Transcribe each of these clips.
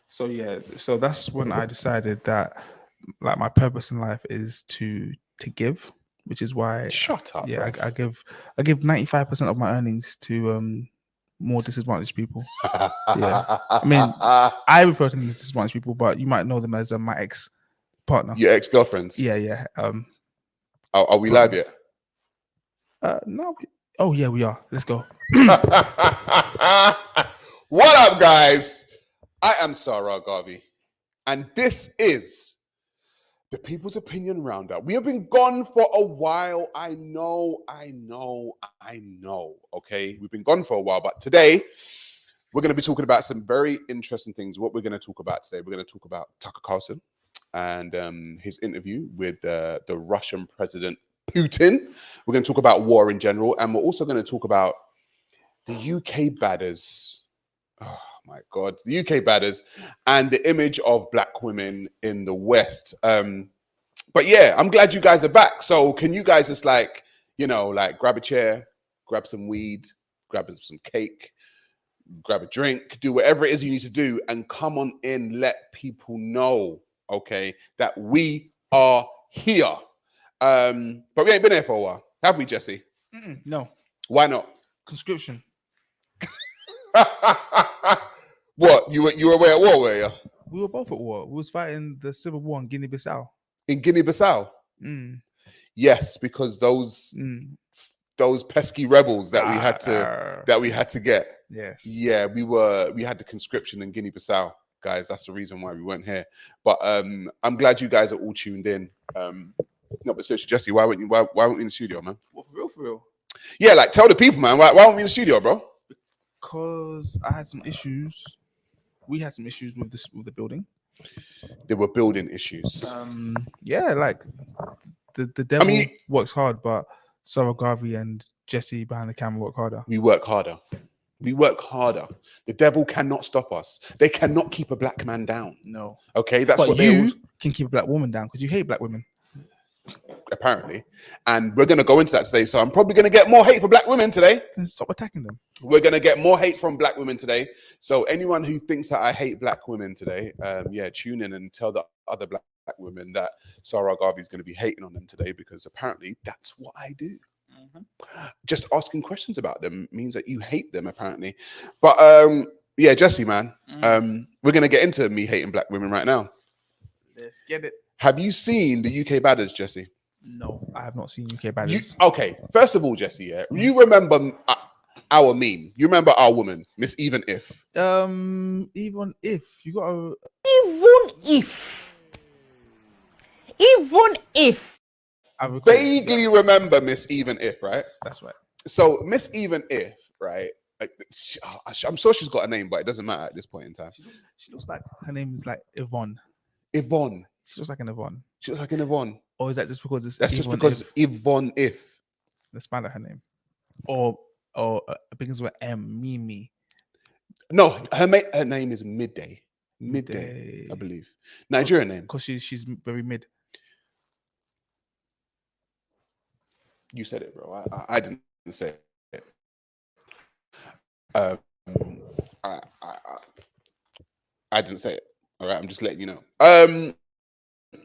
So yeah, so that's when I decided that like my purpose in life is to give, which is why Shut up, yeah, bruv. I give 95% of my earnings to more disadvantaged people. Yeah. I mean, I refer to them as disadvantaged people, but you might know them as my ex partner. Your ex-girlfriends. Yeah. Are we live yet? No. Oh yeah, we are. Let's go. What up, guys? I am Sa Ra Garvey, and this is the People's Opinion Roundup. We have been gone for a while. I know. Okay, we've been gone for a while, but today we're going to be talking about some very interesting things. What we're going to talk about today, we're going to talk about Tucker Carlson and his interview with the Russian President Putin. We're going to talk about war in general, and we're also going to talk about the UK Baddies. Oh my God, the UK Baddies and the image of black women in the West. But yeah, I'm glad you guys are back. So can you guys just like grab a chair, grab some weed, grab some cake, grab a drink, do whatever it is you need to do and come on in, let people know, okay, that we are here. But we ain't been here for a while, have we, Jesse? No. Why not? Conscription. What? You were away at war, were you? We were both at war. We was fighting the civil war in Guinea-Bissau. In Guinea-Bissau? Yes, because those pesky rebels that we had to get. Yes. Yeah, we had the conscription in Guinea-Bissau, guys. That's the reason why we weren't here. But I'm glad you guys are all tuned in. No, but seriously, Jesse, why weren't we in the studio, man? Well, for real? Yeah, like tell the people, man. Why weren't we in the studio, bro? Because I had some issues. We had some issues with the building. There were building issues. Yeah, like the devil works hard, but Sa Ra Garvey and Jesse behind the camera work harder. We work harder. The devil cannot stop us. They cannot keep a black man down. No. Okay, that's but what you can keep a black woman down because you hate black women. Apparently. And we're going to go into that today. So I'm probably going to get more hate for black women today. Then stop attacking them. We're going to get more hate from black women today. So anyone who thinks that I hate black women today, tune in and tell the other black women that Sa Ra Garvey is going to be hating on them today because apparently that's what I do. Just asking questions about them means that you hate them, apparently. But Jesse, man, we're going to get into me hating black women right now. Let's get it. Have you seen the UK Baddies, Jesse? No, I have not seen UK Baddies. Okay, first of all, Jesse, you remember our meme? You remember our woman, Miss Even If? Even if you got a... Even if. I vaguely remember Miss Even If, right? That's right. So Miss Even If, right? Like, I'm sure she's got a name, but it doesn't matter at this point in time. She looks like her name is like Yvonne. Yvonne. She looks like an Yvonne. She looks like an Yvonne. Or is that just because it's... That's just because Yvonne If. Let's find out her name. Or begins with M, Mimi. No, her name is Midday. Midday, I believe. Nigerian name. Because she's very mid. You said it, bro. I didn't say it. I didn't say it. All right, I'm just letting you know.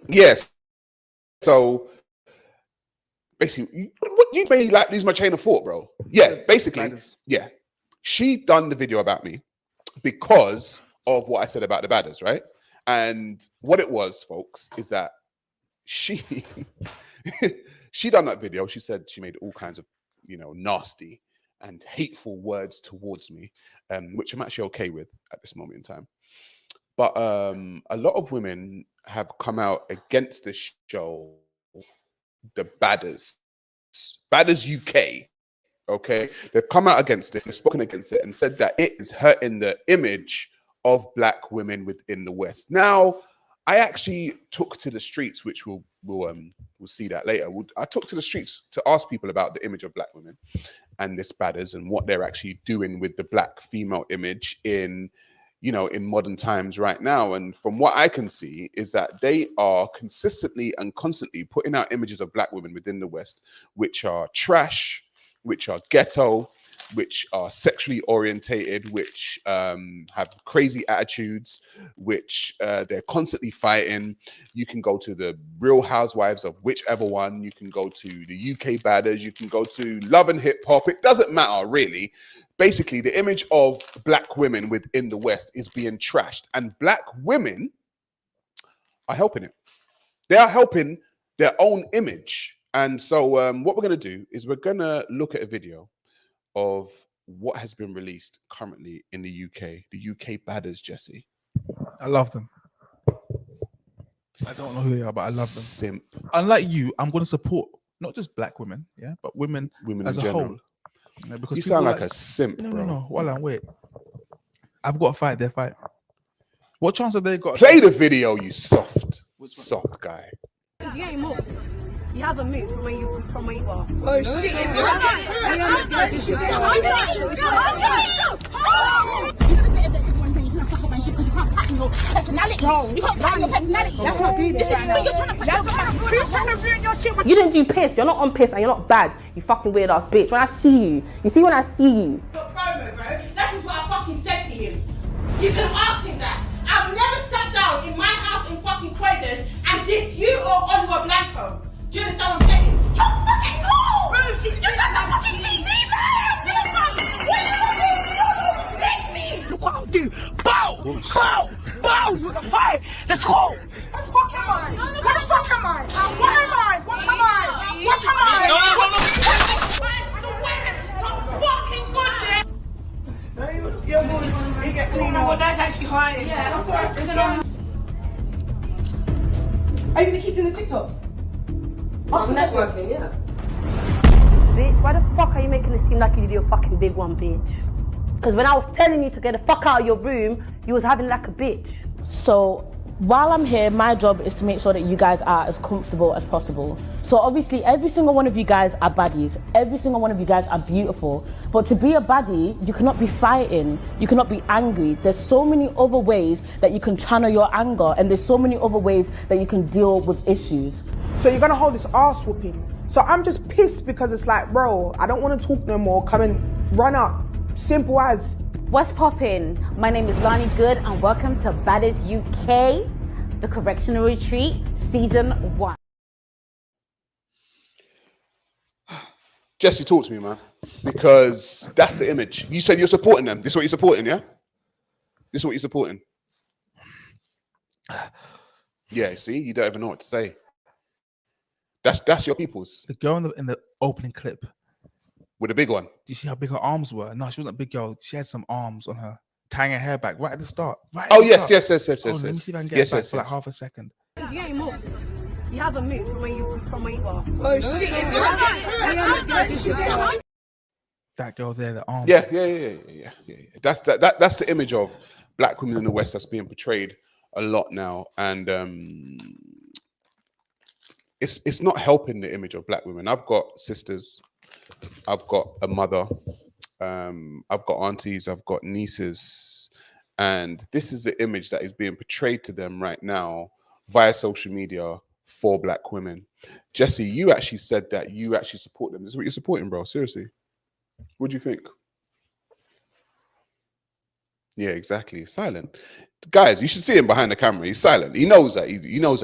Yes. So basically, you made me like lose my chain of thought, bro. Yeah, basically, yeah. She done the video about me because of what I said about the Baddies, right? And what it was, folks, is that she done that video. She said she made all kinds of, nasty and hateful words towards me, which I'm actually okay with at this moment in time. But a lot of women have come out against this show, the Baddies UK. Okay, they've come out against it, they've spoken against it, and said that it is hurting the image of black women within the West. Now, I actually took to the streets, which we'll see that later. I took to the streets to ask people about the image of black women and this Baddies and what they're actually doing with the black female image in modern times right now. And from what I can see is that they are consistently and constantly putting out images of black women within the West, which are trash, which are ghetto, which are sexually orientated, which have crazy attitudes, which they're constantly fighting. You can go to the Real Housewives of whichever one. You can go to the UK Baddies. You can go to Love and Hip Hop. It doesn't matter, really. Basically, the image of black women within the West is being trashed, and black women are helping it. They are helping their own image. And so what we're going to do is we're going to look at a video of what has been released currently in the UK Baddies, Jesse. I love them. I don't know who they are, but I love them. Simp. Unlike you, I'm going to support not just black women, yeah, but women as a whole. Yeah, because you sound like a simp, bro. No. Hold on, wait. I've got to fight their fight. What chance have they got? Play the video, you soft guy. You ain't moved. You haven't moved from where you are. Oh shit! Let's not do this right now. You didn't do piss. You're not on piss, and you're not bad. You fucking weird ass bitch. When I see you, when I see you. Promo, bro. That is what I fucking said to him. You can ask him that. I've never sat down in my house in fucking Croydon and diss you or Oliver Blanco. Do you understand what I'm saying? You're fucking cool! Bro, you don't fucking need me, man! Look what I'll do! Bow! You wanna fight? Let's go! What the fuck am I? What the fuck am I? What am I? What am I? What am I? Oh my god, that's actually high. Yeah, of course. Are you gonna keep doing the TikToks? I'm networking, yeah. Bitch, why the fuck are you making it seem like you did your fucking big one, bitch? Because when I was telling you to get the fuck out of your room, you was having like a bitch. So while I'm here, my job is to make sure that you guys are as comfortable as possible. So obviously, every single one of you guys are baddies. Every single one of you guys are beautiful. But to be a baddie, you cannot be fighting. You cannot be angry. There's so many other ways that you can channel your anger, and there's so many other ways that you can deal with issues. So you're gonna hold this arse whooping. So I'm just pissed because it's like, bro, I don't want to talk no more. Come and run up. Simple as. What's poppin'? My name is Lani Good and welcome to Baddies UK, the Correctional Retreat, Season 1. Jesse, talk to me, man. Because that's the image. You said you're supporting them. This is what you're supporting, yeah? This is what you're supporting. Yeah, see? You don't even know what to say. That's your people's. The girl in the opening clip. With a big one. Do you see how big her arms were? No, she wasn't a big girl. She had some arms on her, tying her hair back right at the start. Right oh, yes. Let me see if I can get it back for like half a second. You ain't moved. You haven't moved from where you are. Oh shit! That girl there, the arms. Yeah. That's the image of black women in the West that's being portrayed a lot now, and it's not helping the image of black women. I've got sisters, I've got a mother, I've got aunties, I've got nieces, and this is the image that is being portrayed to them right now via social media for black women. Jesse, you actually said that you actually support them. This is what you're supporting, bro. Seriously. What do you think? Yeah, exactly. He's silent. Guys, you should see him behind the camera. He's silent. He knows that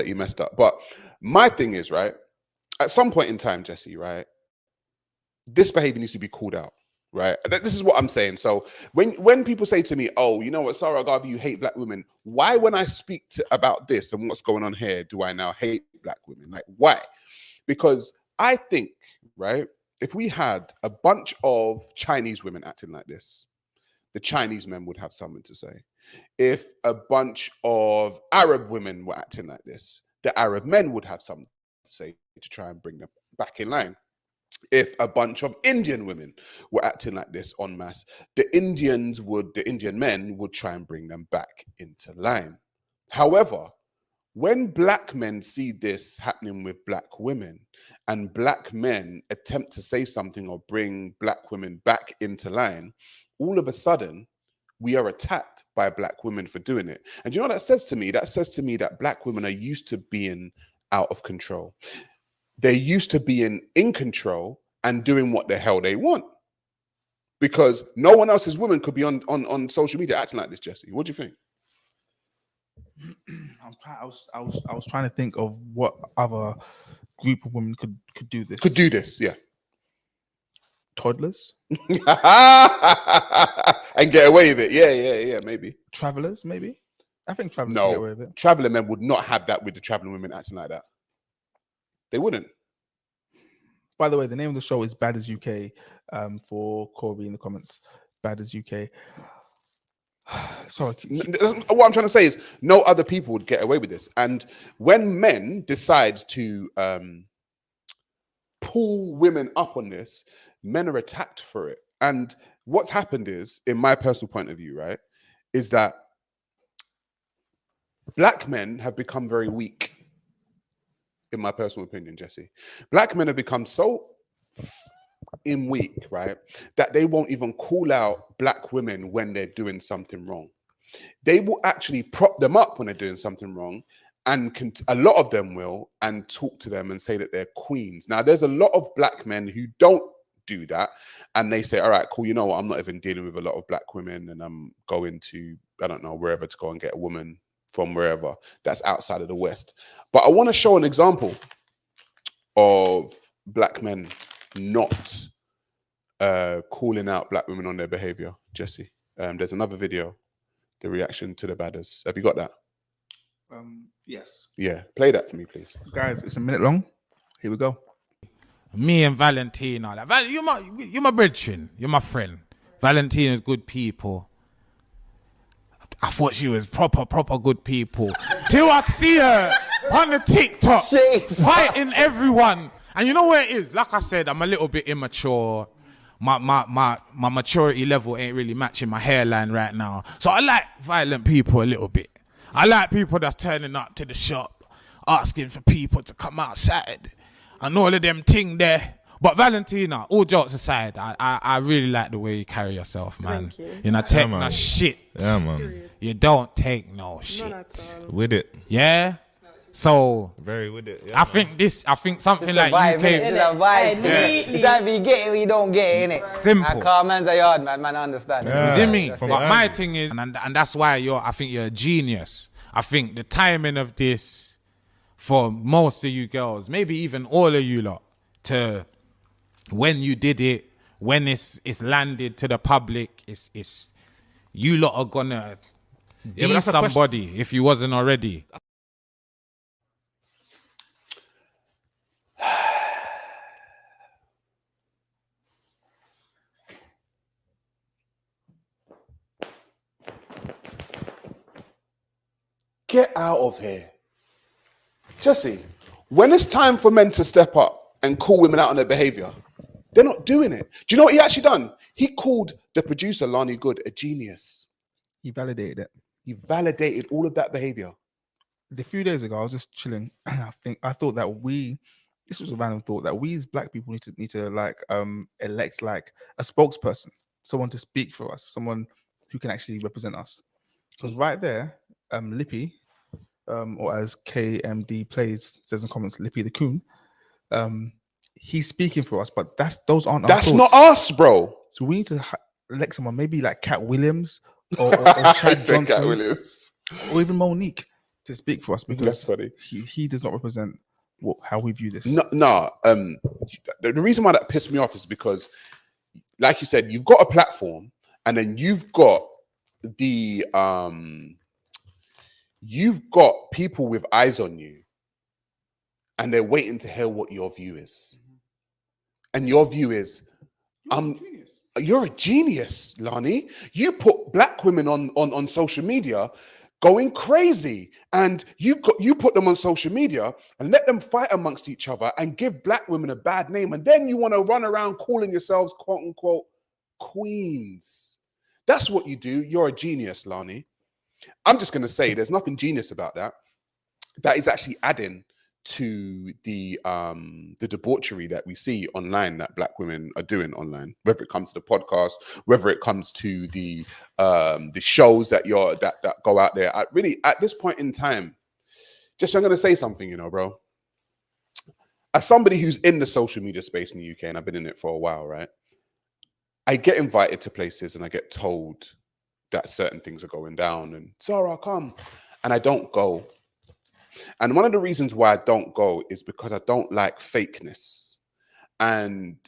he messed up. But my thing is, right, at some point in time, Jesse, right, this behavior needs to be called out, right? This is what I'm saying. So when people say to me, oh, you know what, Sa Ra Garvey, you hate black women, why when I speak about this and what's going on here, do I now hate black women? Like, why? Because I think, right, if we had a bunch of Chinese women acting like this, the Chinese men would have something to say. If a bunch of Arab women were acting like this, the Arab men would have something to say to try and bring them back in line. If a bunch of Indian women were acting like this en masse, the Indian men would try and bring them back into line. However, when black men see this happening with black women and black men attempt to say something or bring black women back into line, all of a sudden, we are attacked by black women for doing it. And you know what that says to me? That says to me that black women are used to being out of control. They're used to being in control and doing what the hell they want. because no one else's woman could be on social media acting like this. Jesse, what do you think? I was trying to think of what other group of women could do this. Could do this, yeah. Toddlers and get away with it. Yeah, maybe. Travelers, maybe. I think travelers No, could get away with it. traveling men would not have that with the traveling women acting like that. They wouldn't. By the way, the name of the show is Baddies UK. For Corey in the comments, Baddies UK. Sorry. What I'm trying to say is no other people would get away with this. And when men decide to pull women up on this, men are attacked for it. And what's happened is, in my personal point of view, right, is that black men have become very weak. In my personal opinion, Jesse, black men have become so weak, right, that they won't even call out black women when they're doing something wrong. They will actually prop them up when they're doing something wrong, and a lot of them will, and talk to them and say that they're queens. Now, there's a lot of black men who don't do that, and they say, all right, cool, you know what, I'm not even dealing with a lot of black women, and I'm going to, I don't know, wherever to go and get a woman from wherever that's outside of the West. But I want to show an example of black men not calling out black women on their behavior. Jesse, there's another video, the reaction to the badders. Have you got that? Yes. Yeah, play that for me, please. Guys, it's a minute long. Here we go. Me and Valentina, like, you're my brethren, you're my friend. Valentina's good people. I thought she was proper good people. Till I see her on the TikTok fighting everyone. And you know where it is? Like I said, I'm a little bit immature. My maturity level ain't really matching my hairline right now. So I like violent people a little bit. I like people that's turning up to the shop, asking for people to come outside. And all of them ting there. But Valentina, all jokes aside, I really like the way you carry yourself, man. Thank you. You know, take no shit. Yeah, man. You don't take no shit. With it. Yeah? So Very with it. Yeah, I think something like UK. It's a vibe. It's either you get it or you don't get it, innit? Simple. And call man's a yard, man understand. Yeah. You see me? From But early. my thing is, and that's why I think you're a genius. I think the timing of this, for most of you girls, maybe even all of you lot, to when you did it, when it's landed to the public, it's you lot are gonna Yeah, but be that's a question. somebody if you wasn't already. Get out of here. Jesse, when it's time for men to step up and call women out on their behavior, they're not doing it. Do you know what he actually done? He called the producer, Lonnie Good, a genius. He validated it. He validated all of that behavior. A few days ago, I was just chilling. I thought that this was a random thought, that we as black people need to like elect like a spokesperson, someone to speak for us, someone who can actually represent us. Because right there, Lippy, or as KMD plays says in comments, Lippy the Coon, he's speaking for us, but those aren't our That's thoughts. not us, bro. So we need to elect someone, maybe like Cat Williams or Chad Johnson, Cat Williams. or even Monique, to speak for us, That's because funny. he does not represent how we view this. No. The reason why that pissed me off is because, like you said, you've got a platform, and then you've got people with eyes on you, and they're waiting to hear what your view is. And your view is, you're a genius, Lani. You put black women on social media going crazy, and you put them on social media and let them fight amongst each other and give black women a bad name, and then you want to run around calling yourselves quote unquote queens. That's what you do. You're a genius, Lani. I'm just going to say there's nothing genius about that. That is actually adding to the debauchery that we see online that black women are doing online, whether it comes to the podcast, whether it comes to the shows that go out there. At this point in time, I'm going to say something, bro. As somebody who's in the social media space in the UK, and I've been in it for a while, right? I get invited to places and I get told that certain things are going down and Sa Ra, come, and I don't go. And one of the reasons why I don't go is because I don't like fakeness. And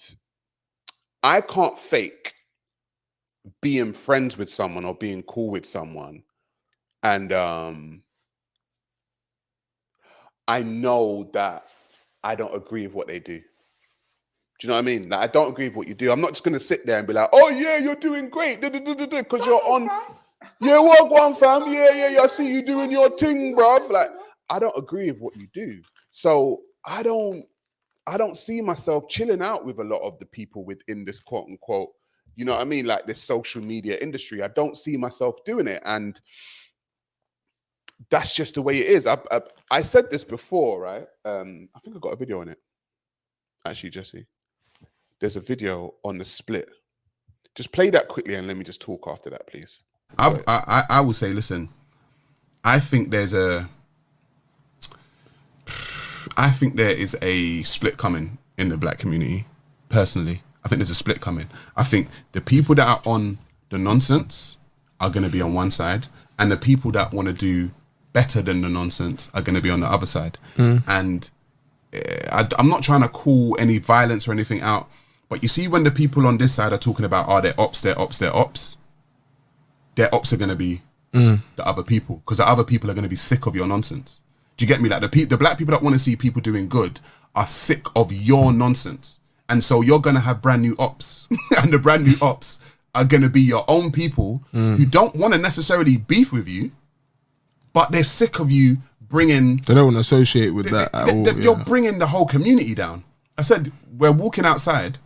I can't fake being friends with someone or being cool with someone. And I know that I don't agree with what they do. Do you know what I mean? Like, I don't agree with what you do. I'm not just going to sit there and be like, oh, yeah, you're doing great. Because you're on. Yeah, walk one, fam. Yeah. I see you doing your thing, bruv. Like, I don't agree with what you do. So I don't see myself chilling out with a lot of the people within this quote unquote, you know what I mean? Like this social media industry. I don't see myself doing it. And that's just the way it is. I said this before, right? I think I got a video on it. Actually, Jesse. There's a video on the split. Just play that quickly and let me just talk after that, please. I will say, listen, I think there is a split coming in the black community, personally. I think there's a split coming. I think the people that are on the nonsense are going to be on one side, and the people that want to do better than the nonsense are going to be on the other side. And I'm not trying to call any violence or anything out, but you see when the people on this side are talking about, their ops are going to be the other people, because the other people are going to be sick of your nonsense. Do you get me? Like the black people that want to see people doing good are sick of your nonsense. And so you're going to have brand new ops and the brand new ops are going to be your own people who don't want to necessarily beef with you, but they're sick of you bringing... They don't want to associate with that at all. You're bringing the whole community down. I said, we're walking outside,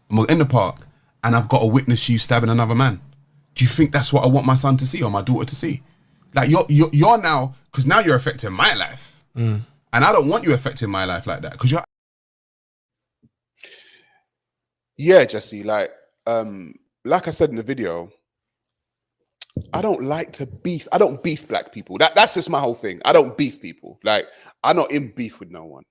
and we're in the park, and I've got to witness you stabbing another man. Do you think that's what I want my son to see or my daughter to see? Like you're now, because now you're affecting my life. And I don't want you affecting my life like that, because you're... Yeah, Jesse, like I said in the video, I don't like to beef. I don't beef black people. That's just my whole thing. I don't beef people. Like, I'm not in beef with no one.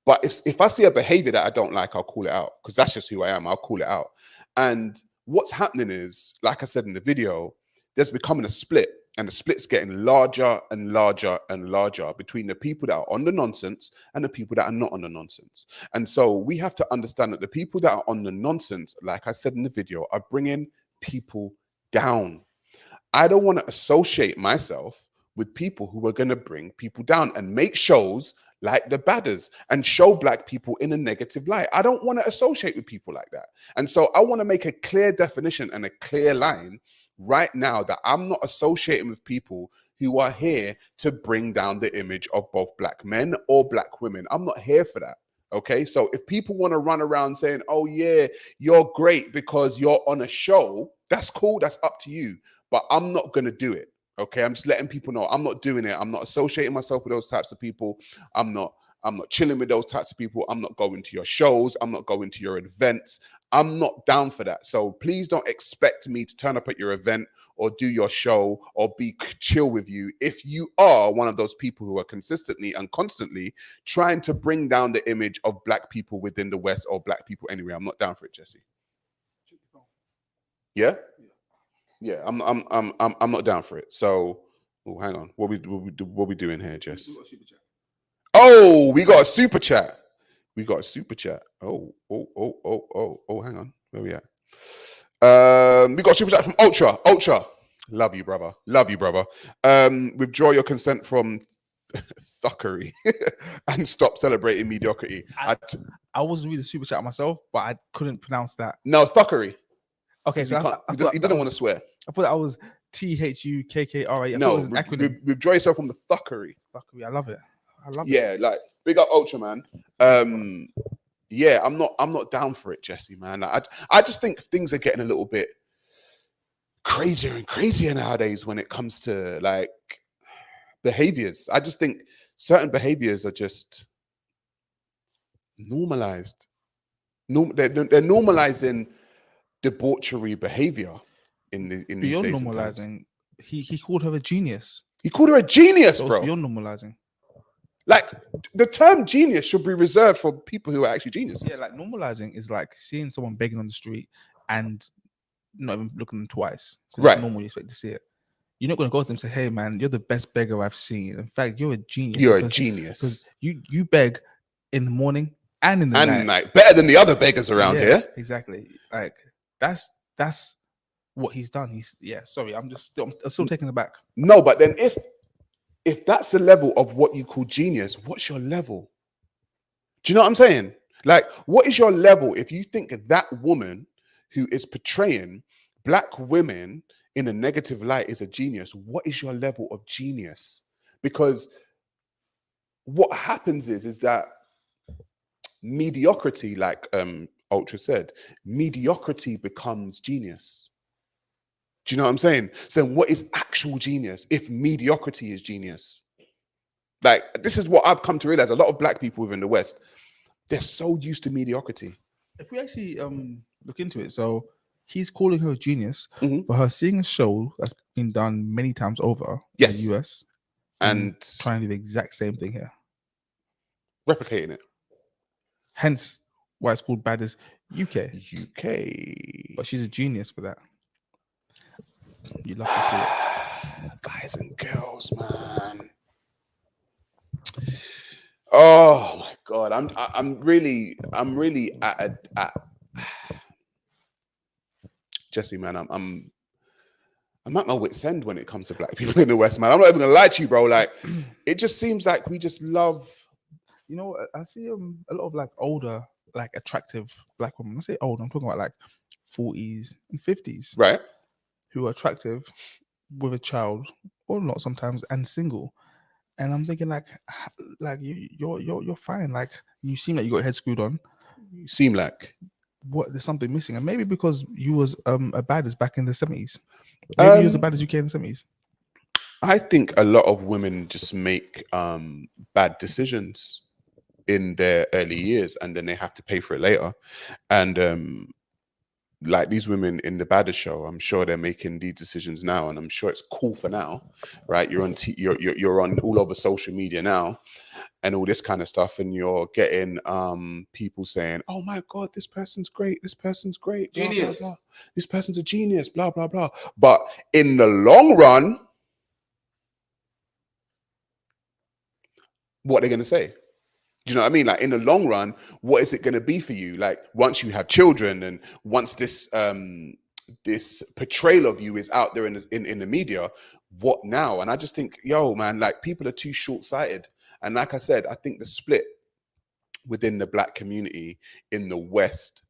But if I see a behavior that I don't like, I'll call it out, because that's just who I am. I'll call it out. And what's happening is, like I said in the video, there's becoming a split, and the split's getting larger and larger and larger between the people that are on the nonsense and the people that are not on the nonsense. And so we have to understand that the people that are on the nonsense, like I said in the video, are bringing people down. I don't want to associate myself with people who are going to bring people down and make shows like the Baddies and show black people in a negative light. I don't want to associate with people like that. And so I want to make a clear definition and a clear line right now that I'm not associating with people who are here to bring down the image of both black men or black women. I'm not here for that. Okay, so if people want to run around saying, oh yeah, you're great because you're on a show, that's cool, that's up to you. But I'm not going to do it. Okay, I'm just letting people know I'm not doing it. I'm not associating myself with those types of people. I'm not chilling with those types of people. I'm not going to your shows. I'm not going to your events. I'm not down for that. So please don't expect me to turn up at your event or do your show or be chill with you if you are one of those people who are consistently and constantly trying to bring down the image of black people within the West or black people anywhere. I'm not down for it, Jesse. Yeah? Yeah, I'm not down for it. So, oh, hang on. What we doing here, Jess? Oh, we got a super chat. We got a super chat. Oh, hang on. Where we at? We got a super chat from Ultra. Love you, brother. Withdraw your consent from thuggery and stop celebrating mediocrity. I wasn't reading the super chat myself, but I couldn't pronounce that. No, thuggery. Okay, so he didn't want to swear. I thought that was THUKKRA. No, withdraw yourself from the thuggery. Thuggery, I love it. Yeah, like big up Ultra, man. Yeah, I'm not down for it, Jesse, man. I just think things are getting a little bit crazier and crazier nowadays when it comes to like behaviors. I just think certain behaviors are just normalized. They're normalizing debauchery behavior in these beyond days normalizing. He called her a genius. He called her a genius, bro. Beyond normalizing. Like the term genius should be reserved for people who are actually geniuses. Yeah, like normalizing is like seeing someone begging on the street and not even looking at them twice. Right. It's normal, you expect to see it. You're not going to go to them and say, "Hey, man, you're the best beggar I've seen." In fact, you're a genius. You're a genius because you beg in the morning and in the night. Better than the other beggars around here. Exactly. Like that's what he's done. Sorry, I'm still taken aback. No, but then if that's the level of what you call genius, what's your level? Do you know what I'm saying? Like, what is your level if you think that woman who is portraying black women in a negative light is a genius? What is your level of genius? Because what happens is that mediocrity, like Ultra said, mediocrity becomes genius. Do you know what I'm saying? So what is actual genius if mediocrity is genius? Like, this is what I've come to realize. A lot of black people within the West, they're so used to mediocrity. If we actually look into it, so he's calling her a genius for her seeing a show that's been done many times over in the US and trying to do the exact same thing here. Replicating it. Hence why it's called Baddies UK. UK. But she's a genius for that. You'd love to see it. Guys and girls, man. Oh my God. I'm really at Jesse, man. I'm at my wit's end when it comes to black people in the West, man. I'm not even gonna lie to you, bro. Like, it just seems like we just love. You know, I see a lot of like older, like attractive black women. I say old, I'm talking about like 40s and 50s, right? Who are attractive with a child or not sometimes and single. And I'm thinking like you're fine. Like, you seem like you got your head screwed on. You seem like there's something missing, and maybe because you was a baddest back in the 70s. Maybe you was a baddest UK in the 70s. I think a lot of women just make bad decisions in their early years, and then they have to pay for it later. And like these women in the Baddies show, I'm sure they're making these decisions now, and I'm sure it's cool for now, right? You're on you're on all over social media now, and all this kind of stuff, and you're getting people saying, "Oh my God, this person's great. This person's great. Blah, genius. blah, blah. This person's a genius. Blah blah blah." But in the long run, what are they going to say? Do you know what I mean? Like, in the long run, what is it going to be for you? Like, once you have children, and once this this portrayal of you is out there in the media, what now? And I just think, yo, man, like, people are too short-sighted. And like I said, I think the split within the black community in the West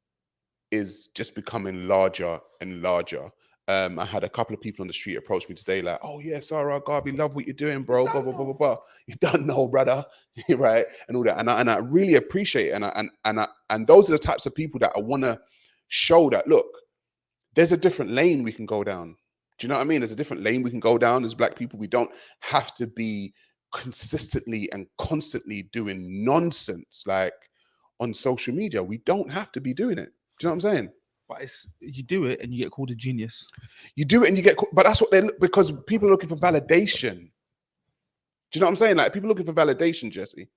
is just becoming larger and larger. I had a couple of people on the street approach me today, like, "Oh yeah, Sa Ra Garvey, love what you're doing, bro." Blah blah blah blah blah. You don't know, brother, right? And all that. And I really appreciate it. And those are the types of people that I want to show that, look, there's a different lane we can go down. Do you know what I mean? There's a different lane we can go down as black people. We don't have to be consistently and constantly doing nonsense like on social media. We don't have to be doing it. Do you know what I'm saying? But you do it and you get called a genius. You do it and you get, but that's what because people are looking for validation. Do you know what I'm saying? Like, people looking for validation, Jesse.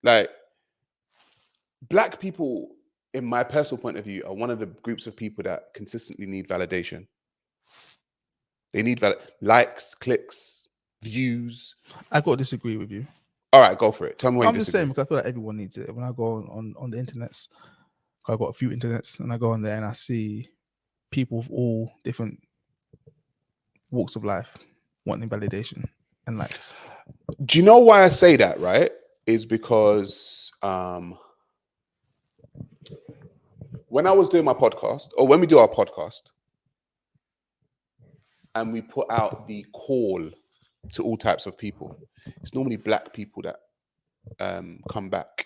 Like, black people, in my personal point of view, are one of the groups of people that consistently need validation. They need likes, clicks, views. I've got to disagree with you. All right, go for it. Tell me why I'm you just disagree. saying, because I feel like everyone needs it. When I go on the internets, I've got a few internets, and I go on there and I see people of all different walks of life wanting validation and likes. Do you know why I say that, right? Is because when I was doing my podcast, or when we do our podcast, and we put out the call to all types of people, it's normally black people that come back.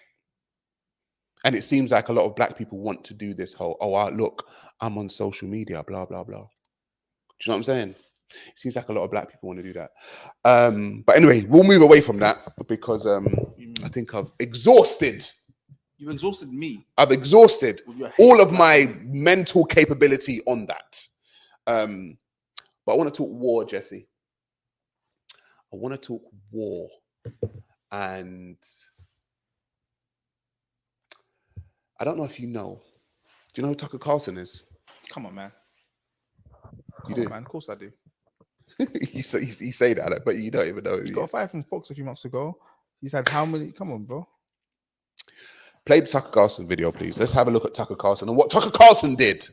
And it seems like a lot of black people want to do this whole, look, I'm on social media, blah, blah, blah. Do you know what I'm saying? It seems like a lot of black people want to do that. But anyway, we'll move away from that because I think I've exhausted. You've exhausted me. I've exhausted all of my mental capability on that. But I want to talk war, Jesse. I want to talk war. And I don't know if you know. Do you know who Tucker Carlson is? Come on, man. You Come do, on, man. Of course I do. you say that, but you don't even know. He got fired from Fox a few months ago. He's had how many? Come on, bro. Play the Tucker Carlson video, please. Let's have a look at Tucker Carlson and what Tucker Carlson did.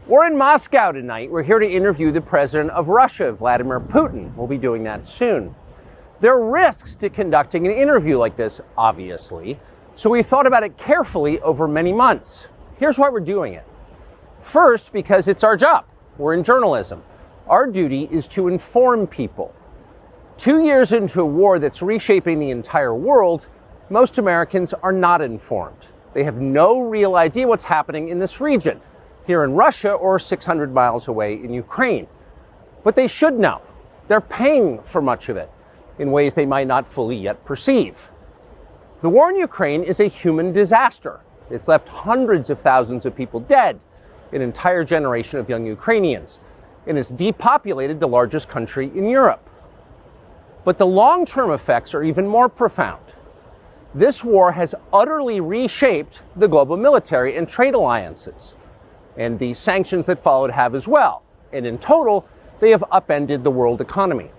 We're in Moscow tonight. We're here to interview the president of Russia, Vladimir Putin. We'll be doing that soon. There are risks to conducting an interview like this, obviously, so we thought about it carefully over many months. Here's why we're doing it. First, because it's our job. We're in journalism. Our duty is to inform people. 2 years into a war that's reshaping the entire world, most Americans are not informed. They have no real idea what's happening in this region, here in Russia or 600 miles away in Ukraine. But they should know. They're paying for much of it in ways they might not fully yet perceive. The war in Ukraine is a human disaster. It's left hundreds of thousands of people dead, an entire generation of young Ukrainians, and it's depopulated the largest country in Europe. But the long-term effects are even more profound. This war has utterly reshaped the global military and trade alliances, and the sanctions that followed have as well. And in total, they have upended the world economy.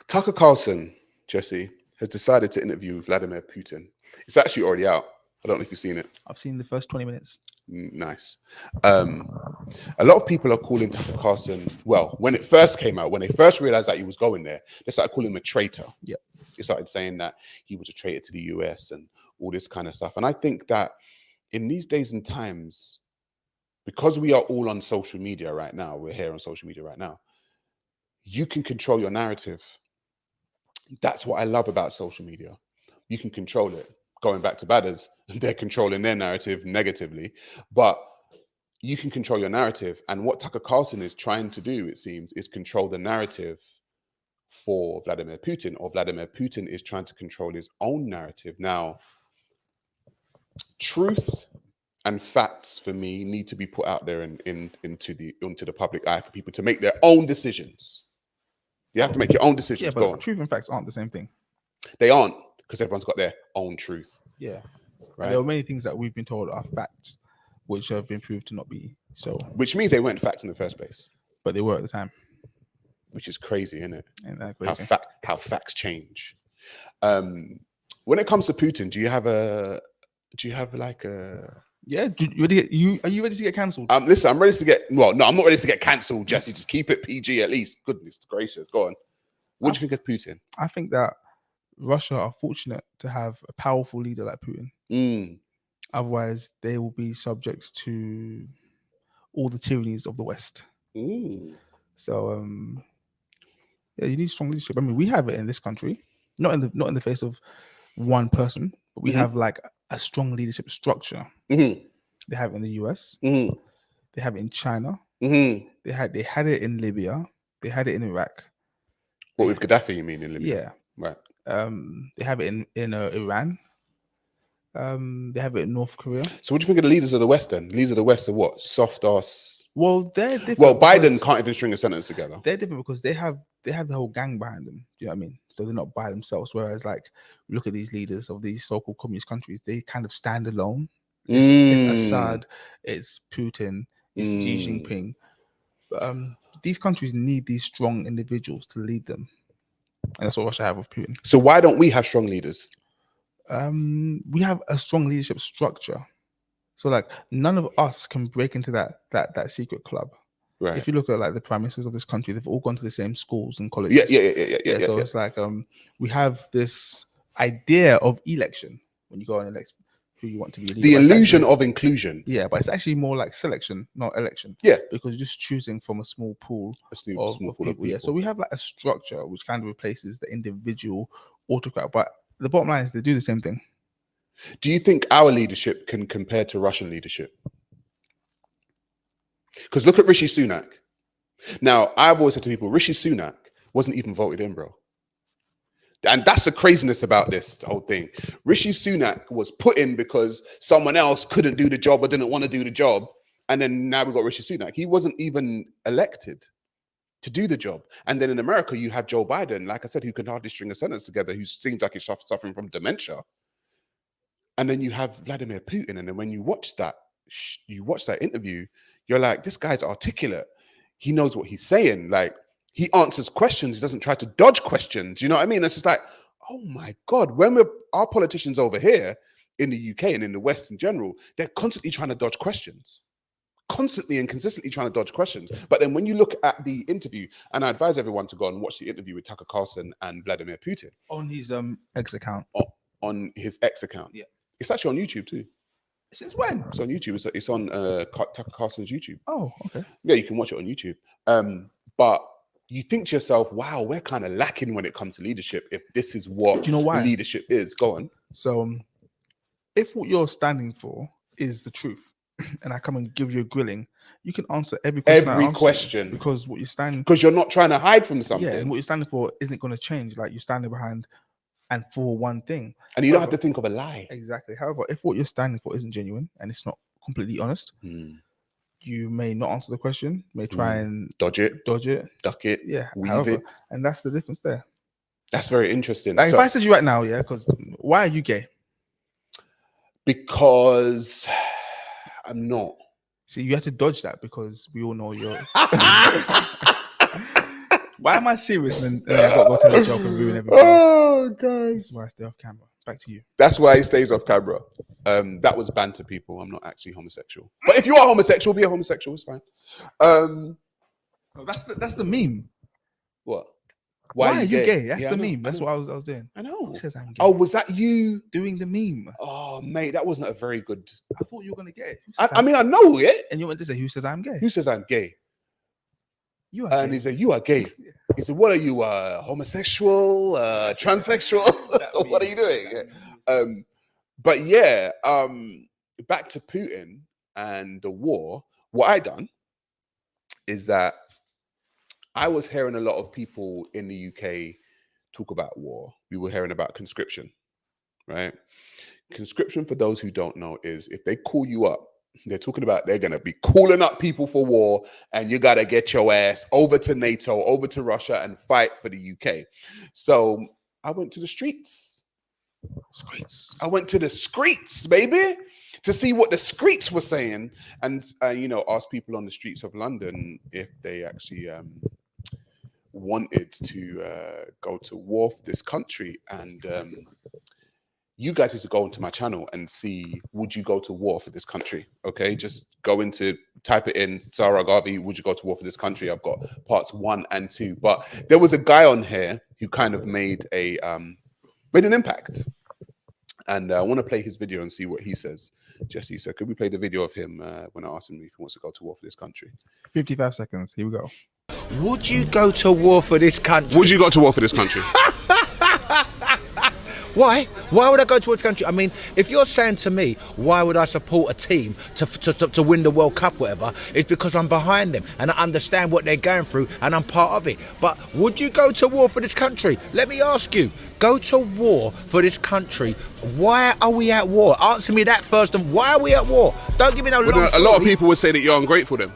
Tucker Carlson, Jesse, has decided to interview Vladimir Putin. It's actually already out. I don't know if you've seen it. I've seen the first 20 minutes. Nice. A lot of people are calling Tucker Carlson, well, when it first came out, when they first realized that he was going there, they started calling him a traitor. Yeah. They started saying that he was a traitor to the US and all this kind of stuff. And I think that in these days and times, because we are all on social media right now, we're here on social media right now, you can control your narrative. That's what I love about social media. You can control it. Going back to Baddies, they're controlling their narrative negatively, but you can control your narrative. And what Tucker Carlson is trying to do, it seems, is control the narrative for Vladimir Putin, or Vladimir Putin is trying to control his own narrative. Now, truth and facts for me need to be put out there into the public eye for people to make their own decisions. You have to make your own decisions. Yeah, but truth and facts aren't the same thing. They aren't, because everyone's got their own truth. Yeah. Right. There are many things that we've been told are facts, which have been proved to not be so. Which means they weren't facts in the first place. But they were at the time. Which is crazy, isn't it? Ain't that crazy? How facts change. When it comes to Putin, do you have like a... Yeah, are you ready to get cancelled? Listen, I'm ready to get... Well, no, I'm not ready to get cancelled, Jesse. Just keep it PG at least. Goodness gracious. Go on. What do you think of Putin? I think that Russia are fortunate to have a powerful leader like Putin. Otherwise, they will be subject to all the tyrannies of the West. So, yeah, you need strong leadership. I mean, we have it in this country, not in the face of one person, but we have like a strong leadership structure. They have it in the US. They have it in China. They had it in Libya. They had it in Iraq. What, with Gaddafi, you mean, in Libya? Yeah. Right. They have it in Iran. They have it in North Korea. So what do you think of the leaders of the West then? Leaders of the West are what? Soft ass? Well, they're different. Well, Biden can't even string a sentence together. They're different because they have the whole gang behind them. Do you know what I mean? So they're not by themselves. Whereas, like, look at these leaders of these so-called communist countries. They kind of stand alone. It's Assad, it's Putin, it's Xi Jinping. But these countries need these strong individuals to lead them. And that's what Russia have with Putin. So why don't we have strong leaders? We have a strong leadership structure. So like none of us can break into that secret club. Right. If you look at like the prime ministers of this country, they've all gone to the same schools and colleges. Yeah. So it's like we have this idea of election when you go and elect who you want to be a leader. The illusion of inclusion. Yeah, but it's actually more like selection, not election. Yeah. Because you're just choosing from a small pool of pool of people. Yeah. So we have like a structure which kind of replaces the individual autocrat. But the bottom line is they do the same thing. Do you think our leadership can compare to Russian leadership? Because look at Rishi Sunak. Now, I've always said to people, Rishi Sunak wasn't even voted in, bro. And that's the craziness about this whole thing. Rishi Sunak was put in because someone else couldn't do the job or didn't want to do the job. And then now we've got Rishi Sunak. He wasn't even elected. to do the job. And then in America, you have Joe Biden, like I said, who can hardly string a sentence together, who seems like he's suffering from dementia. And then you have Vladimir Putin. And then when you watch that interview, you're like, this guy's articulate. He knows what he's saying. Like, he answers questions. He doesn't try to dodge questions. You know what I mean? It's just like, oh my God, when our politicians over here in the UK and in the West in general, they're constantly trying to dodge questions. Constantly and consistently trying to dodge questions. But then when you look at the interview, and I advise everyone to go and watch the interview with Tucker Carlson and Vladimir Putin. On his X account. On his X account. Yeah. It's actually on YouTube too. Since when? It's on YouTube. It's on Tucker Carlson's YouTube. Oh, okay. Yeah, you can watch it on YouTube. But you think to yourself, wow, we're kind of lacking when it comes to leadership if this is what Do you know why? leadership is. Go on. So if what you're standing for is the truth, and I come and give you a grilling, you can answer every question. Every question. Because what you're standing, because you're not trying to hide from something. Yeah, and what you're standing for isn't going to change. Like, you're standing behind and for one thing. And you don't have to think of a lie. Exactly. However, if what you're standing for isn't genuine and it's not completely honest, you may not answer the question, may try and dodge it, duck it, weave it. And that's the difference there. That's very interesting. Like, if I said you right now, because why are you gay? Because I'm not. See, you have to dodge that because we all know you're. Why am I serious and I got to go tell a joke and ruin everything? Oh, guys. That's why I stay off camera. Back to you. That's why he stays off camera. That was banter, people. I'm not actually homosexual. But if you are homosexual, be a homosexual. It's fine. That's the meme. What? Why are you gay? That's the meme. That's what I was doing. I know. Who says I'm gay? Oh, was that you doing the meme? Oh, mate, that wasn't a very good. I thought you were gonna get it. I mean, I know it. And you went to say, "Who says I'm gay?" Who says I'm gay? You are. And he said, "You are gay." He said, "What are you? Homosexual? Transsexual? What are you doing?" But yeah, back to Putin and the war. What I done is that I was hearing a lot of people in the UK talk about war. We were hearing about conscription, right? Conscription, for those who don't know, is if they call you up, they're talking about they're going to be calling up people for war, and you got to get your ass over to NATO, over to Russia, and fight for the UK. So I went to the streets. I went to the streets, baby, to see what the streets were saying, and ask people on the streets of London if they actually wanted to go to war for this country. And you guys need to go into my channel and see, would you go to war for this country? Okay, just go into, type it in, Sa Ra Garvey, would you go to war for this country? I've got parts 1 and 2. But there was a guy on here who kind of made an impact. And I want to play his video and see what he says. Jesse, so could we play the video of him when I asked him if he wants to go to war for this country? 55 seconds. Here we go. Would you go to war for this country? Would you go to war for this country? Why? Why would I go to a country? I mean, if you're saying to me, why would I support a team to win the World Cup, whatever, it's because I'm behind them and I understand what they're going through and I'm part of it. But would you go to war for this country? Let me ask you, go to war for this country. Why are we at war? Answer me that first. And why are we at war? Don't give me no long story. A lot of people would say that you're ungrateful then.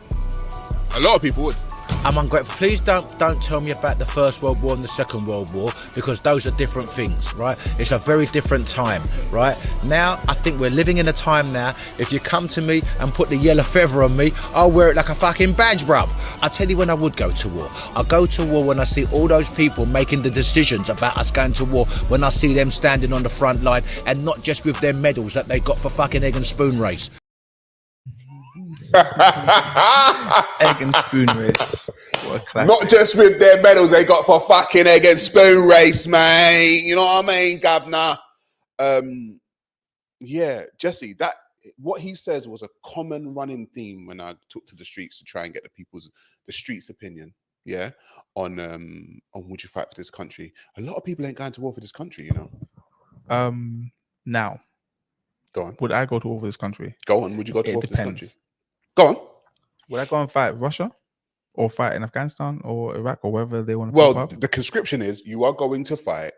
A lot of people would. I'm ungrateful. Please don't tell me about the First World War and the Second World War, because those are different things, right? It's a very different time, right? Now, I think we're living in a time now, if you come to me and put the yellow feather on me, I'll wear it like a fucking badge, bruv. I'll tell you when I would go to war. I'll go to war when I see all those people making the decisions about us going to war, when I see them standing on the front line and not just with their medals that they got for fucking egg and spoon race. Egg and spoon race. What a classic. Not just with their medals they got for fucking egg and spoon race, mate. You know what I mean, Governor? Yeah, Jesse, that what he says was a common running theme when I took to the streets to try and get the streets' opinion. Yeah, on would you fight for this country? A lot of people ain't going to war for this country, you know. Now, go on. Would I go to war for this country? Go on. Would you go to war for this country? Go on. Would I go and fight Russia, or fight in Afghanistan or Iraq or wherever they want to? Well, the conscription is you are going to fight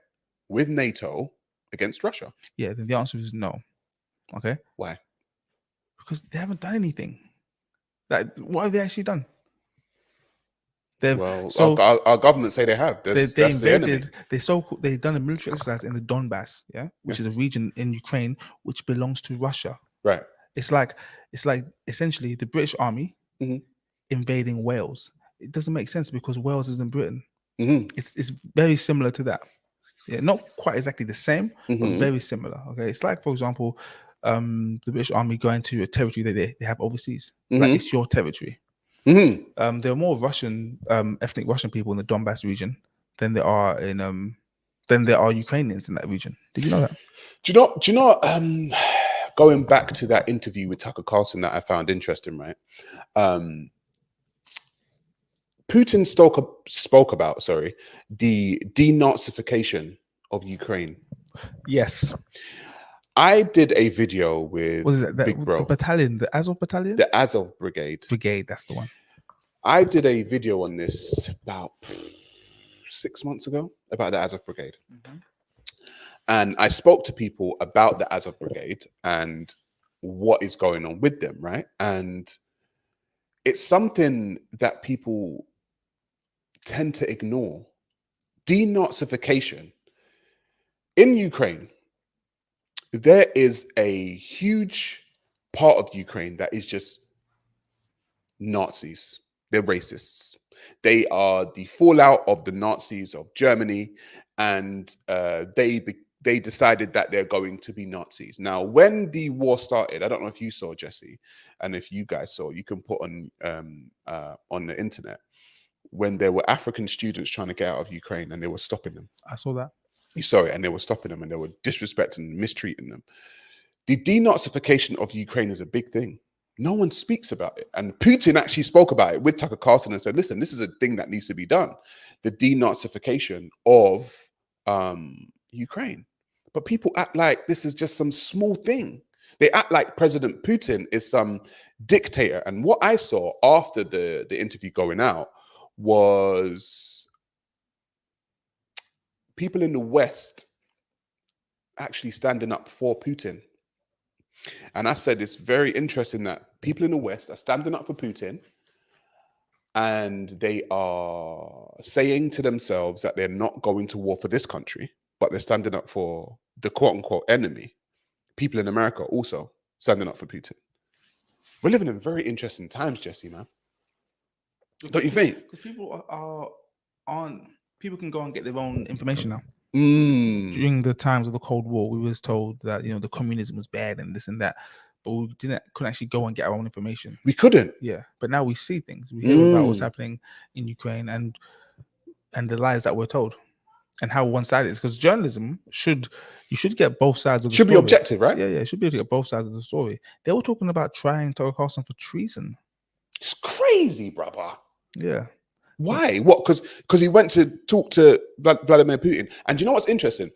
with NATO against Russia. Yeah, then the answer is no. Okay. Why? Because they haven't done anything. Like, what have they actually done? Well, our government say they have. They That's the enemy. invaded. They done a military exercise in the Donbass, which is a region in Ukraine which belongs to Russia. Right. It's like essentially the British Army invading Wales. It doesn't make sense because Wales is in Britain. It's very similar to that. Yeah, not quite exactly the same, but very similar. Okay, it's like, for example, the British Army going to a territory that they have overseas. Like it's your territory. There are more Russian, ethnic Russian people in the Donbass region than there are Ukrainians in that region. Did you know that? Do you know? Going back to that interview with Tucker Carlson that I found interesting, right? Putin spoke about the denazification of Ukraine. Yes. I did a video with Big Bro. The battalion, the Azov battalion? The Azov Brigade. That's the one. I did a video on this about 6 months ago about the Azov Brigade. And I spoke to people about the Azov Brigade and what is going on with them, right? And it's something that people tend to ignore. Denazification. In Ukraine, there is a huge part of Ukraine that is just Nazis. They're racists. They are the fallout of the Nazis of Germany, and they decided that they're going to be Nazis. Now, when the war started, I don't know if you saw, Jesse, and if you guys saw, you can put on the internet, when there were African students trying to get out of Ukraine and they were stopping them. I saw that. You saw it, and they were stopping them and they were disrespecting and mistreating them. The denazification of Ukraine is a big thing. No one speaks about it. And Putin actually spoke about it with Tucker Carlson and said, listen, this is a thing that needs to be done. The denazification of Ukraine. But people act like this is just some small thing. They act like President Putin is some dictator. And what I saw after the interview going out was people in the West actually standing up for Putin. And I said, it's very interesting that people in the West are standing up for Putin and they are saying to themselves that they're not going to war for this country, but they're standing up for the quote unquote enemy. People in America also standing up for Putin. We're living in very interesting times, Jesse, man. Don't you think? Because people can go and get their own information now. During the times of the Cold War, we was told that the communism was bad and this and that, but we couldn't actually go and get our own information. We couldn't. Yeah, but now we see things. We hear about what's happening in Ukraine and the lies that we're told, and how one-sided it is. Because journalism should get both sides of the story. Should be objective, right? Yeah, it should be able to get both sides of the story. They were talking about trying Tucker Carlson for treason. It's crazy, brother. Yeah. Why? What? Because he went to talk to Vladimir Putin. And do you know what's interesting?